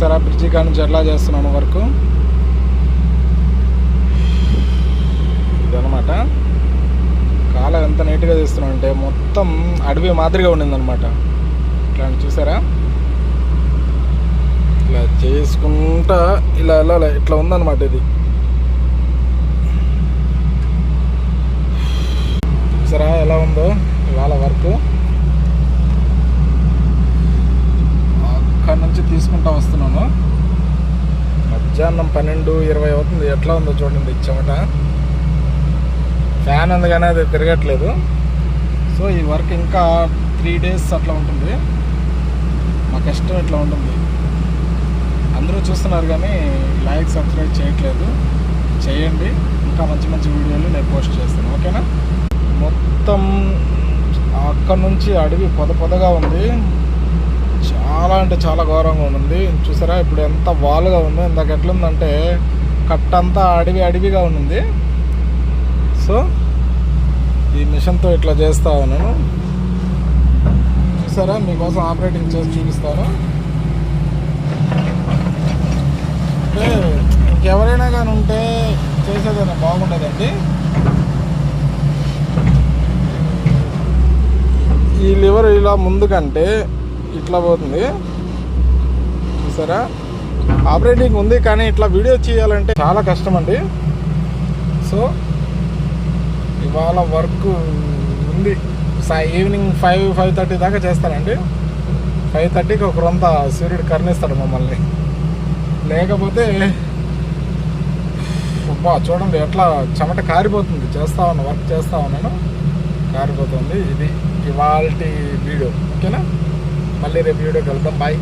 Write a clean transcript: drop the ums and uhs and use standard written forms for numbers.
చూసారా బ్రిడ్జి కాడ నుంచి ఎట్లా చేస్తున్నాను వర్క్ ఇదనమాట. కాలం ఎంత నీట్గా చేస్తున్నాం అంటే మొత్తం అడవి మాదిరిగా ఉండిందనమాట. ఇట్లా చూసారా, ఇట్లా చేసుకుంటా ఇలా ఇలా ఇట్లా ఉందన్నమాట. ఇది చూసారా ఎలా ఉందో ఇవాళ వర్క్. అక్కడి నుంచి తీసుకుంటా వస్తున్నాను. మధ్యాహ్నం 12:20 అవుతుంది. ఎట్లా ఉందో చూడండి చెమట. ఫ్యాన్ ఉంది కానీ అది తిరగట్లేదు. సో ఈ వర్క్ ఇంకా 3 days అట్లా ఉంటుంది. మా కష్టం ఇట్లా ఉంటుంది. అందరూ చూస్తున్నారు కానీ లైక్ సబ్స్క్రైబ్ చేయట్లేదు. చేయండి, ఇంకా మంచి మంచి వీడియోలు నేను పోస్ట్ చేస్తాను. ఓకేనా. మొత్తం అక్కడ నుంచి అడవి పొదగా ఉంది. చాలా అంటే చాలా ఘోరంగా ఉంది. చూసారా ఇప్పుడు ఎంత వాలుగా ఉందో. ఇందాక ఎట్లుందంటే కట్టంతా అడవిగా ఉంది. సో ఈ మిషన్తో ఇట్లా చేస్తా ఉన్నాను. చూసారా, మీకోసం ఆపరేటింగ్ చేసి చూపిస్తాను. అంటే ఇంకెవరైనా కానీ ఉంటే చేసేదైనా బాగుండదండి. ఈ లివర్ ఇలా ముందుకంటే ఇట్లా పోతుంది. చూసారా, ఆపరేటింగ్ ఉంది కానీ ఇట్లా వీడియో చేయాలంటే చాలా కష్టం అండి. సో ఇవాళ వర్క్ ఉంది. ఈవినింగ్ 5:30 దాకా చేస్తానండి. 5:30కి ఒక రొంత సూర్యుడు కరుణిస్తాడు మమ్మల్ని. లేకపోతే చూడండి ఎట్లా చెమట కారిపోతుంది. వర్క్ చేస్తా ఉన్నాను, కారిపోతుంది. ఇది ఇవాల్టి వీడియో. ఓకేనా, మళ్ళీ రేపు వీడియోకి వెళ్దాం. బాయ్.